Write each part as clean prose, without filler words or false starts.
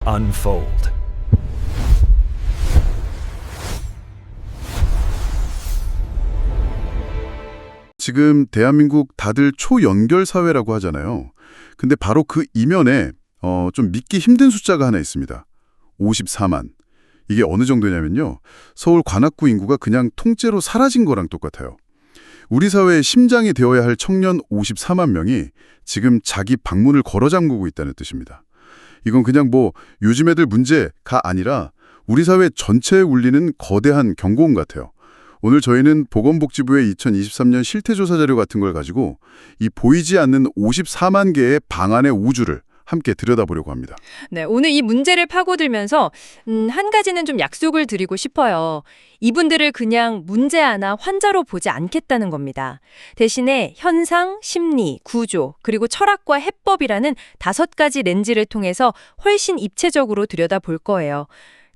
unfold. 지금 대한민국 다들 초연결 사회라고 하잖아요. 근데 바로 그 이면에 좀 믿기 힘든 숫자가 하나 있습니다. 54만. 이게 어느 정도냐면요. 서울 관악구 인구가 그냥 통째로 사라진 거랑 똑같아요. 우리 사회의 심장이 되어야 할 청년 54만 명이 지금 자기 방문을 걸어 잠그고 있다는 뜻입니다. 이건 그냥 요즘 애들 문제가 아니라 우리 사회 전체에 울리는 거대한 경고음 같아요. 오늘 저희는 보건복지부의 2023년 실태조사 자료 같은 걸 가지고 이 보이지 않는 54만 개의 방안의 우주를 함께 들여다보려고 합니다. 네, 오늘 이 문제를 파고들면서 한 가지는 좀 약속을 드리고 싶어요. 이분들을 그냥 문제 하나 환자로 보지 않겠다는 겁니다. 대신에 현상, 심리, 구조, 그리고 철학과 해법이라는 5가지 렌즈를 통해서 훨씬 입체적으로 들여다볼 거예요.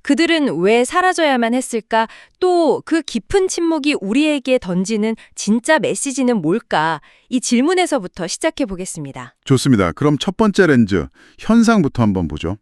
그들은 왜 사라져야만 했을까? 또 그 깊은 침묵이 우리에게 던지는 진짜 메시지는 뭘까? 이 질문에서부터 시작해 보겠습니다. 좋습니다. 그럼 첫 번째 렌즈, 현상부터 한번 보죠.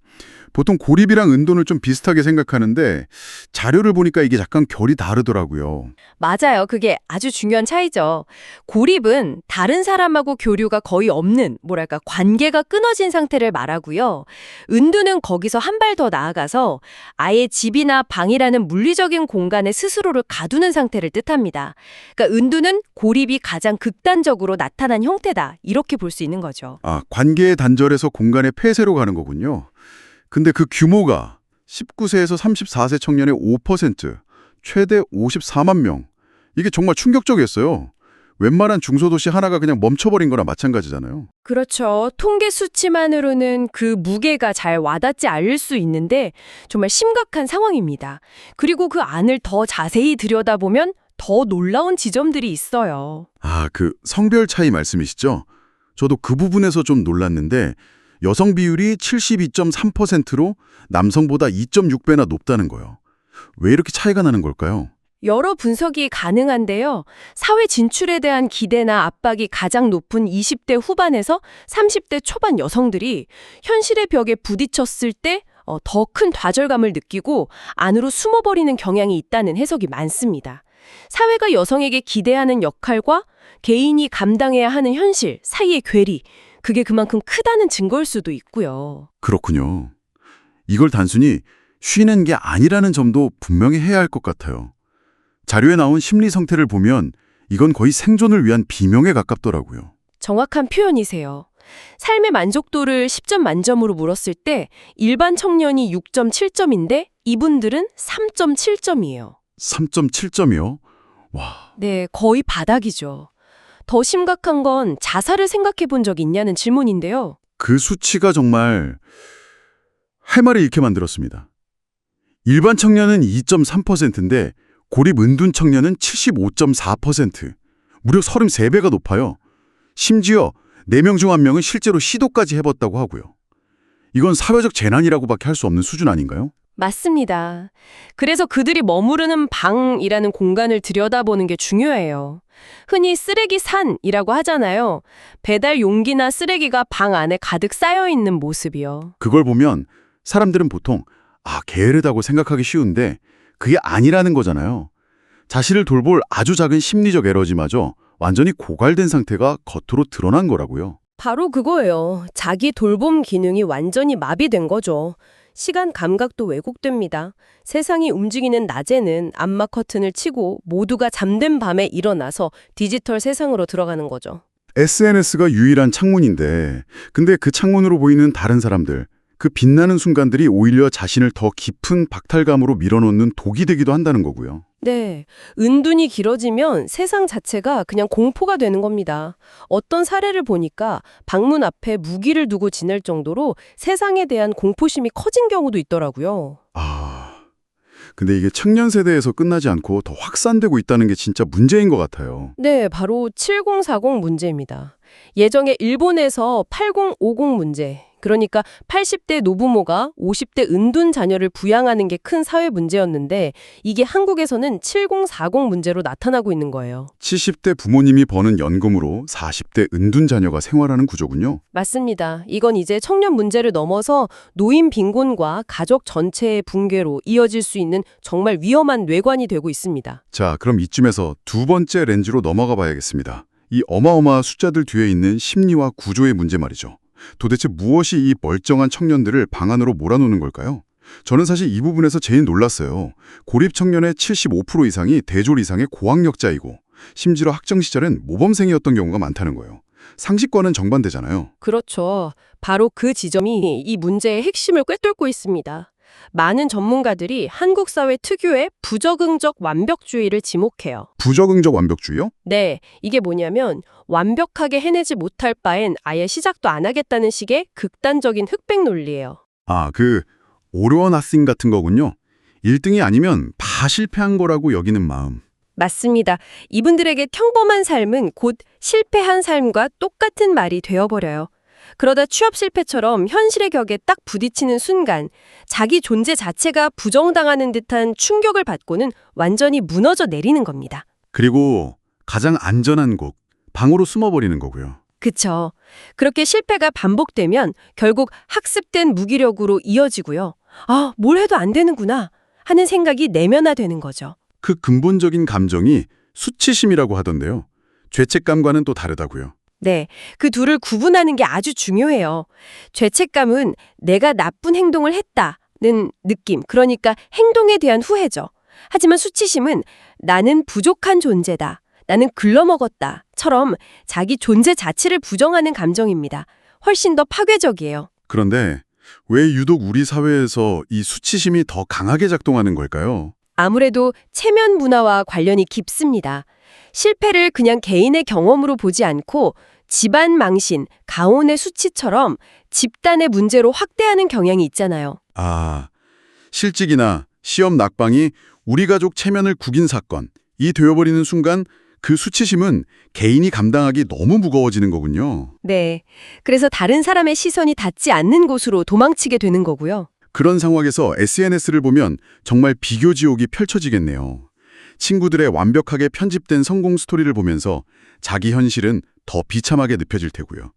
보통 고립이랑 은둔을 좀 비슷하게 생각하는데 자료를 보니까 이게 약간 결이 다르더라고요. 맞아요. 그게 아주 중요한 차이죠. 고립은 다른 사람하고 교류가 거의 없는, 관계가 끊어진 상태를 말하고요. 은둔은 거기서 한 발 더 나아가서 아예 집이나 방이라는 물리적인 공간에 스스로를 가두는 상태를 뜻합니다. 그러니까 은둔은 고립이 가장 극단적으로 나타난 형태다. 이렇게 볼 수 있는 거죠. 관계의 단절에서 공간의 폐쇄로 가는 거군요. 근데 그 규모가 19세에서 34세 청년의 5%, 최대 54만 명. 이게 정말 충격적이었어요. 웬만한 중소도시 하나가 그냥 멈춰버린 거나 마찬가지잖아요. 그렇죠. 통계 수치만으로는 그 무게가 잘 와닿지 않을 수 있는데 정말 심각한 상황입니다. 그리고 그 안을 더 자세히 들여다보면 더 놀라운 지점들이 있어요. 그 성별 차이 말씀이시죠? 저도 그 부분에서 좀 놀랐는데 여성 비율이 72.3%로 남성보다 2.6배나 높다는 거예요. 왜 이렇게 차이가 나는 걸까요? 여러 분석이 가능한데요. 사회 진출에 대한 기대나 압박이 가장 높은 20대 후반에서 30대 초반 여성들이 현실의 벽에 부딪혔을 때 더 큰 좌절감을 느끼고 안으로 숨어버리는 경향이 있다는 해석이 많습니다. 사회가 여성에게 기대하는 역할과 개인이 감당해야 하는 현실 사이의 괴리, 그게 그만큼 크다는 증거일 수도 있고요. 그렇군요. 이걸 단순히 쉬는 게 아니라는 점도 분명히 해야 할 것 같아요. 자료에 나온 심리 상태를 보면 이건 거의 생존을 위한 비명에 가깝더라고요. 정확한 표현이세요. 삶의 만족도를 10점 만점으로 물었을 때 일반 청년이 6.7점인데 이분들은 3.7점이에요. 3.7점이요? 와. 네, 거의 바닥이죠. 더 심각한 건 자살을 생각해 본 적 있냐는 질문인데요. 그 수치가 정말 할 말을 잃게 만들었습니다. 일반 청년은 2.3%인데 고립 은둔 청년은 75.4%. 무려 33배가 높아요. 심지어 4명 중 1명은 실제로 시도까지 해봤다고 하고요. 이건 사회적 재난이라고밖에 할 수 없는 수준 아닌가요? 맞습니다. 그래서 그들이 머무르는 방이라는 공간을 들여다보는 게 중요해요. 흔히 쓰레기 산이라고 하잖아요. 배달 용기나 쓰레기가 방 안에 가득 쌓여 있는 모습이요. 그걸 보면 사람들은 보통 게으르다고 생각하기 쉬운데 그게 아니라는 거잖아요. 자신을 돌볼 아주 작은 심리적 에러지마저 완전히 고갈된 상태가 겉으로 드러난 거라고요. 바로 그거예요. 자기 돌봄 기능이 완전히 마비된 거죠. 시간 감각도 왜곡됩니다. 세상이 움직이는 낮에는 암막 커튼을 치고 모두가 잠든 밤에 일어나서 디지털 세상으로 들어가는 거죠. SNS가 유일한 창문인데 근데 그 창문으로 보이는 다른 사람들, 그 빛나는 순간들이 오히려 자신을 더 깊은 박탈감으로 밀어넣는 독이 되기도 한다는 거고요. 네, 은둔이 길어지면 세상 자체가 그냥 공포가 되는 겁니다. 어떤 사례를 보니까 방문 앞에 무기를 두고 지낼 정도로 세상에 대한 공포심이 커진 경우도 있더라고요. 근데 이게 청년 세대에서 끝나지 않고 더 확산되고 있다는 게 진짜 문제인 것 같아요. 네, 바로 7040 문제입니다. 예정에 일본에서 8050 문제, 그러니까 80대 노부모가 50대 은둔 자녀를 부양하는 게 큰 사회 문제였는데 이게 한국에서는 7040 문제로 나타나고 있는 거예요. 70대 부모님이 버는 연금으로 40대 은둔 자녀가 생활하는 구조군요. 맞습니다. 이건 이제 청년 문제를 넘어서 노인 빈곤과 가족 전체의 붕괴로 이어질 수 있는 정말 위험한 뇌관이 되고 있습니다. 자, 그럼 이쯤에서 두 번째 렌즈로 넘어가 봐야겠습니다. 이 어마어마한 숫자들 뒤에 있는 심리와 구조의 문제 말이죠. 도대체 무엇이 이 멀쩡한 청년들을 방 안으로 몰아놓는 걸까요? 저는 사실 이 부분에서 제일 놀랐어요. 고립 청년의 75% 이상이 대졸 이상의 고학력자이고 심지어 학창 시절엔 모범생이었던 경우가 많다는 거예요. 상식과는 정반대잖아요. 그렇죠. 바로 그 지점이 이 문제의 핵심을 꿰뚫고 있습니다. 많은 전문가들이 한국 사회 특유의 부적응적 완벽주의를 지목해요. 부적응적 완벽주의요? 네, 이게 뭐냐면 완벽하게 해내지 못할 바엔 아예 시작도 안 하겠다는 식의 극단적인 흑백 논리예요. 아, all or nothing 같은 거군요. 1등이 아니면 다 실패한 거라고 여기는 마음. 맞습니다. 이분들에게 평범한 삶은 곧 실패한 삶과 똑같은 말이 되어버려요. 그러다 취업 실패처럼 현실의 격에 딱 부딪히는 순간 자기 존재 자체가 부정당하는 듯한 충격을 받고는 완전히 무너져 내리는 겁니다. 그리고 가장 안전한 곳, 방으로 숨어버리는 거고요. 그쵸. 그렇게 실패가 반복되면 결국 학습된 무기력으로 이어지고요. 아, 뭘 해도 안 되는구나 하는 생각이 내면화되는 거죠. 그 근본적인 감정이 수치심이라고 하던데요. 죄책감과는 또 다르다고요. 네, 그 둘을 구분하는 게 아주 중요해요. 죄책감은 내가 나쁜 행동을 했다는 느낌, 그러니까 행동에 대한 후회죠. 하지만 수치심은 나는 부족한 존재다, 나는 글러먹었다처럼 자기 존재 자체를 부정하는 감정입니다. 훨씬 더 파괴적이에요. 그런데 왜 유독 우리 사회에서 이 수치심이 더 강하게 작동하는 걸까요? 아무래도 체면 문화와 관련이 깊습니다. 실패를 그냥 개인의 경험으로 보지 않고 집안 망신, 가온의 수치처럼 집단의 문제로 확대하는 경향이 있잖아요. 아, 실직이나 시험 낙방이 우리 가족 체면을 구긴 사건, 이 되어버리는 순간 그 수치심은 개인이 감당하기 너무 무거워지는 거군요. 네. 그래서 다른 사람의 시선이 닿지 않는 곳으로 도망치게 되는 거고요. 그런 상황에서 SNS를 보면 정말 비교 지옥이 펼쳐지겠네요. 친구들의 완벽하게 편집된 성공 스토리를 보면서 자기 현실은 더 비참하게 느껴질 테고요.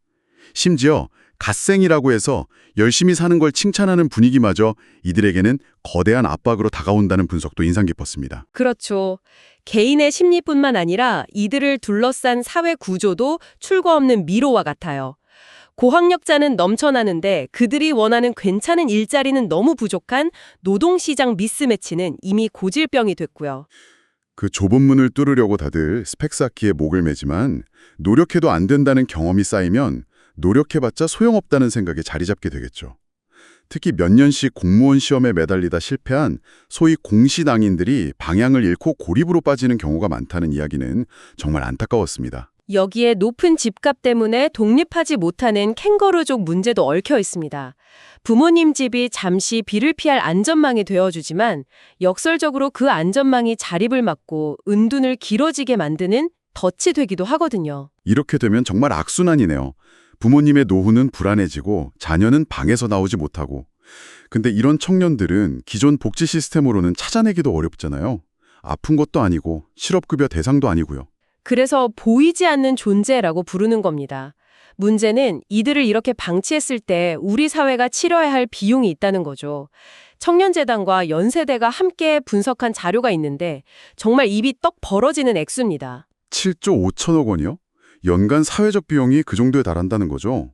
심지어 갓생이라고 해서 열심히 사는 걸 칭찬하는 분위기마저 이들에게는 거대한 압박으로 다가온다는 분석도 인상 깊었습니다. 그렇죠. 개인의 심리뿐만 아니라 이들을 둘러싼 사회 구조도 출구 없는 미로와 같아요. 고학력자는 넘쳐나는데 그들이 원하는 괜찮은 일자리는 너무 부족한 노동시장 미스매치는 이미 고질병이 됐고요. 그 좁은 문을 뚫으려고 다들 스펙 쌓기에 목을 매지만 노력해도 안 된다는 경험이 쌓이면 노력해봤자 소용없다는 생각에 자리 잡게 되겠죠. 특히 몇 년씩 공무원 시험에 매달리다 실패한 소위 공시당인들이 방향을 잃고 고립으로 빠지는 경우가 많다는 이야기는 정말 안타까웠습니다. 여기에 높은 집값 때문에 독립하지 못하는 캥거루족 문제도 얽혀 있습니다. 부모님 집이 잠시 비를 피할 안전망이 되어주지만 역설적으로 그 안전망이 자립을 막고 은둔을 길어지게 만드는 덫이 되기도 하거든요. 이렇게 되면 정말 악순환이네요. 부모님의 노후는 불안해지고 자녀는 방에서 나오지 못하고. 근데 이런 청년들은 기존 복지 시스템으로는 찾아내기도 어렵잖아요. 아픈 것도 아니고 실업급여 대상도 아니고요. 그래서 보이지 않는 존재라고 부르는 겁니다. 문제는 이들을 이렇게 방치했을 때 우리 사회가 치러야 할 비용이 있다는 거죠. 청년재단과 연세대가 함께 분석한 자료가 있는데 정말 입이 떡 벌어지는 액수입니다. 7조 5천억 원이요? 연간 사회적 비용이 그 정도에 달한다는 거죠?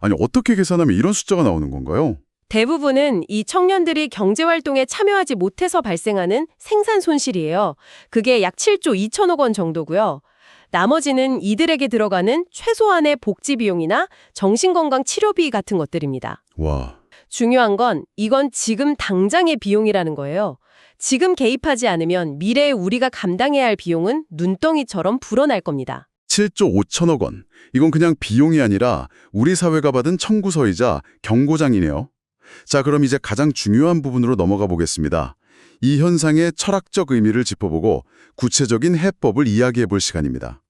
아니, 어떻게 계산하면 이런 숫자가 나오는 건가요? 대부분은 이 청년들이 경제활동에 참여하지 못해서 발생하는 생산 손실이에요. 그게 약 7조 2천억 원 정도고요. 나머지는 이들에게 들어가는 최소한의 복지 비용이나 정신건강 치료비 같은 것들입니다. 와, 중요한 건 이건 지금 당장의 비용이라는 거예요. 지금 개입하지 않으면 미래에 우리가 감당해야 할 비용은 눈덩이처럼 불어날 겁니다. 7조 5천억 원. 이건 그냥 비용이 아니라 우리 사회가 받은 청구서이자 경고장이네요. 자, 그럼 이제 가장 중요한 부분으로 넘어가 보겠습니다. 이 현상의 철학적 의미를 짚어보고 구체적인 해법을 이야기해 볼 시간입니다.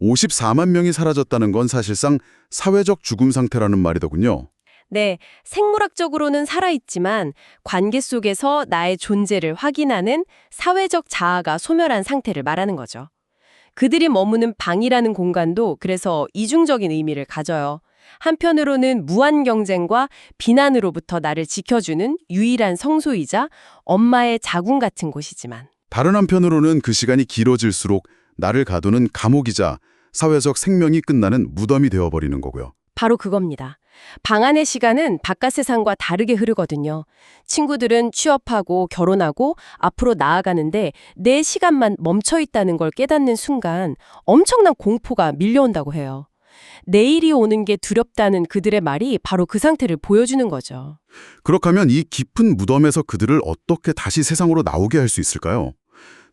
54만 명이 사라졌다는 건 사실상 사회적 죽음 상태라는 말이더군요. 네, 생물학적으로는 살아있지만 관계 속에서 나의 존재를 확인하는 사회적 자아가 소멸한 상태를 말하는 거죠. 그들이 머무는 방이라는 공간도 그래서 이중적인 의미를 가져요. 한편으로는 무한 경쟁과 비난으로부터 나를 지켜주는 유일한 성소이자 엄마의 자궁 같은 곳이지만 다른 한편으로는 그 시간이 길어질수록 나를 가두는 감옥이자 사회적 생명이 끝나는 무덤이 되어버리는 거고요. 바로 그겁니다. 방 안의 시간은 바깥 세상과 다르게 흐르거든요. 친구들은 취업하고 결혼하고 앞으로 나아가는데 내 시간만 멈춰 있다는 걸 깨닫는 순간 엄청난 공포가 밀려온다고 해요. 내일이 오는 게 두렵다는 그들의 말이 바로 그 상태를 보여주는 거죠. 그렇다면 이 깊은 무덤에서 그들을 어떻게 다시 세상으로 나오게 할 수 있을까요?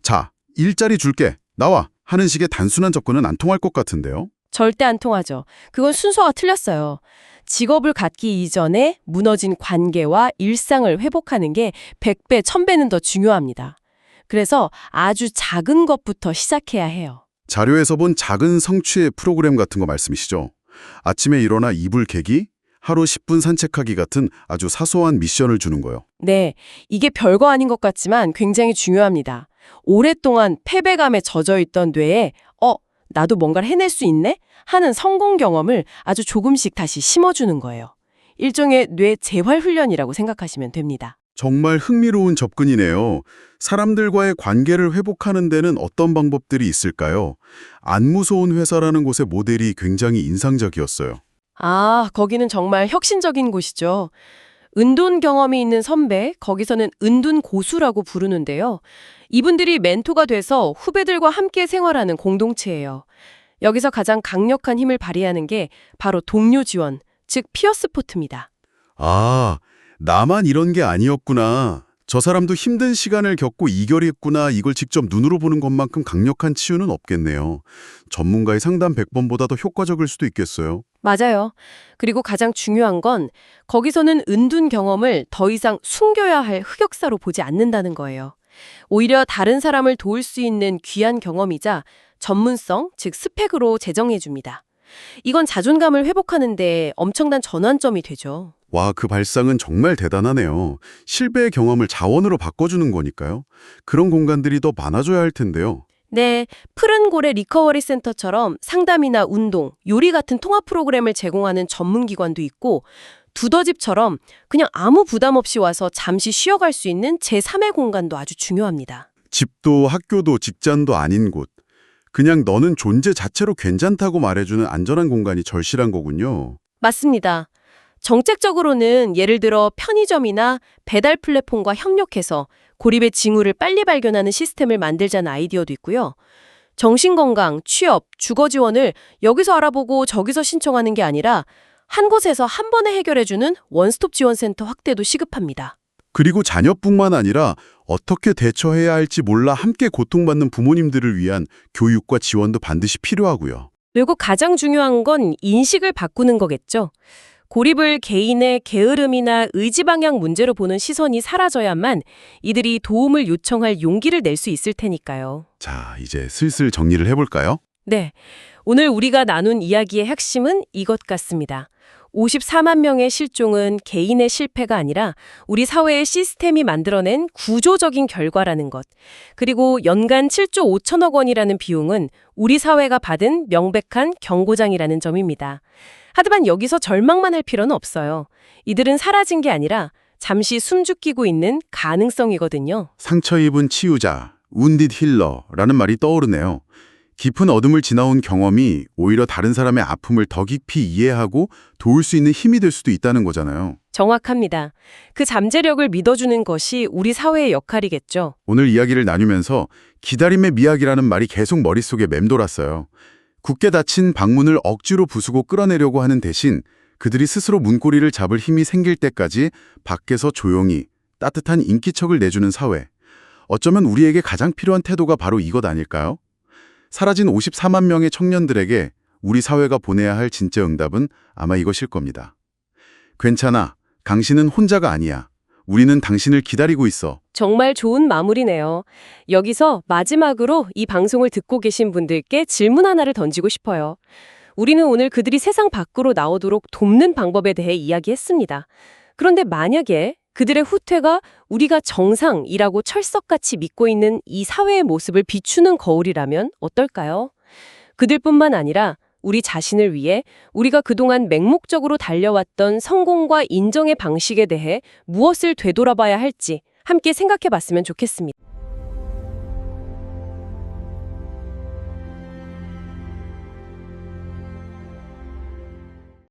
자, 일자리 줄게, 나와 하는 식의 단순한 접근은 안 통할 것 같은데요. 절대 안 통하죠. 그건 순서가 틀렸어요. 직업을 갖기 이전에 무너진 관계와 일상을 회복하는 게 100배, 1000배는 더 중요합니다. 그래서 아주 작은 것부터 시작해야 해요. 자료에서 본 작은 성취의 프로그램 같은 거 말씀이시죠? 아침에 일어나 이불 개기, 하루 10분 산책하기 같은 아주 사소한 미션을 주는 거요. 네, 이게 별거 아닌 것 같지만 굉장히 중요합니다. 오랫동안 패배감에 젖어있던 뇌에 나도 뭔가를 해낼 수 있네? 하는 성공 경험을 아주 조금씩 다시 심어주는 거예요. 일종의 뇌 재활 훈련이라고 생각하시면 됩니다. 정말 흥미로운 접근이네요. 사람들과의 관계를 회복하는 데는 어떤 방법들이 있을까요? 안 무서운 회사라는 곳의 모델이 굉장히 인상적이었어요. 아, 거기는 정말 혁신적인 곳이죠. 은둔 경험이 있는 선배, 거기서는 은둔 고수라고 부르는데요. 이분들이 멘토가 돼서 후배들과 함께 생활하는 공동체예요. 여기서 가장 강력한 힘을 발휘하는 게 바로 동료 지원, 즉 피어 스포트입니다. 아, 나만 이런 게 아니었구나. 저 사람도 힘든 시간을 겪고 이겨냈구나. 이걸 직접 눈으로 보는 것만큼 강력한 치유는 없겠네요. 전문가의 상담 100번보다 더 효과적일 수도 있겠어요. 맞아요. 그리고 가장 중요한 건 거기서는 은둔 경험을 더 이상 숨겨야 할 흑역사로 보지 않는다는 거예요. 오히려 다른 사람을 도울 수 있는 귀한 경험이자 전문성, 즉 스펙으로 제정해 줍니다. 이건 자존감을 회복하는 데 엄청난 전환점이 되죠. 와, 그 발상은 정말 대단하네요. 실패의 경험을 자원으로 바꿔주는 거니까요. 그런 공간들이 더 많아져야 할 텐데요. 네, 푸른 고래 리커버리 센터처럼 상담이나 운동, 요리 같은 통합 프로그램을 제공하는 전문 기관도 있고 두더집처럼 그냥 아무 부담 없이 와서 잠시 쉬어갈 수 있는 제3의 공간도 아주 중요합니다. 집도 학교도 직장도 아닌 곳. 그냥 너는 존재 자체로 괜찮다고 말해주는 안전한 공간이 절실한 거군요. 맞습니다. 정책적으로는 예를 들어 편의점이나 배달 플랫폼과 협력해서 고립의 징후를 빨리 발견하는 시스템을 만들자는 아이디어도 있고요. 정신건강, 취업, 주거 지원을 여기서 알아보고 저기서 신청하는 게 아니라 한 곳에서 한 번에 해결해주는 원스톱 지원센터 확대도 시급합니다. 그리고 자녀뿐만 아니라 어떻게 대처해야 할지 몰라 함께 고통받는 부모님들을 위한 교육과 지원도 반드시 필요하고요. 그리고 가장 중요한 건 인식을 바꾸는 거겠죠. 고립을 개인의 게으름이나 의지 방향 문제로 보는 시선이 사라져야만 이들이 도움을 요청할 용기를 낼 수 있을 테니까요. 자, 이제 슬슬 정리를 해볼까요? 네, 오늘 우리가 나눈 이야기의 핵심은 이것 같습니다. 54만 명의 실종은 개인의 실패가 아니라 우리 사회의 시스템이 만들어낸 구조적인 결과라는 것. 그리고 연간 7조 5천억 원이라는 비용은 우리 사회가 받은 명백한 경고장이라는 점입니다. 하지만 여기서 절망만 할 필요는 없어요. 이들은 사라진 게 아니라 잠시 숨죽이고 있는 가능성이거든요. 상처 입은 치유자, wounded healer라는 말이 떠오르네요. 깊은 어둠을 지나온 경험이 오히려 다른 사람의 아픔을 더 깊이 이해하고 도울 수 있는 힘이 될 수도 있다는 거잖아요. 정확합니다. 그 잠재력을 믿어주는 것이 우리 사회의 역할이겠죠. 오늘 이야기를 나누면서 기다림의 미학이라는 말이 계속 머릿속에 맴돌았어요. 굳게 닫힌 방문을 억지로 부수고 끌어내려고 하는 대신 그들이 스스로 문고리를 잡을 힘이 생길 때까지 밖에서 조용히 따뜻한 인기척을 내주는 사회. 어쩌면 우리에게 가장 필요한 태도가 바로 이것 아닐까요? 사라진 54만 명의 청년들에게 우리 사회가 보내야 할 진짜 응답은 아마 이것일 겁니다. 괜찮아. 당신은 혼자가 아니야. 우리는 당신을 기다리고 있어. 정말 좋은 마무리네요. 여기서 마지막으로 이 방송을 듣고 계신 분들께 질문 하나를 던지고 싶어요. 우리는 오늘 그들이 세상 밖으로 나오도록 돕는 방법에 대해 이야기했습니다. 그런데 만약에 그들의 후퇴가 우리가 정상이라고 철석같이 믿고 있는 이 사회의 모습을 비추는 거울이라면 어떨까요? 그들뿐만 아니라 우리 자신을 위해 우리가 그동안 맹목적으로 달려왔던 성공과 인정의 방식에 대해 무엇을 되돌아봐야 할지 함께 생각해 봤으면 좋겠습니다.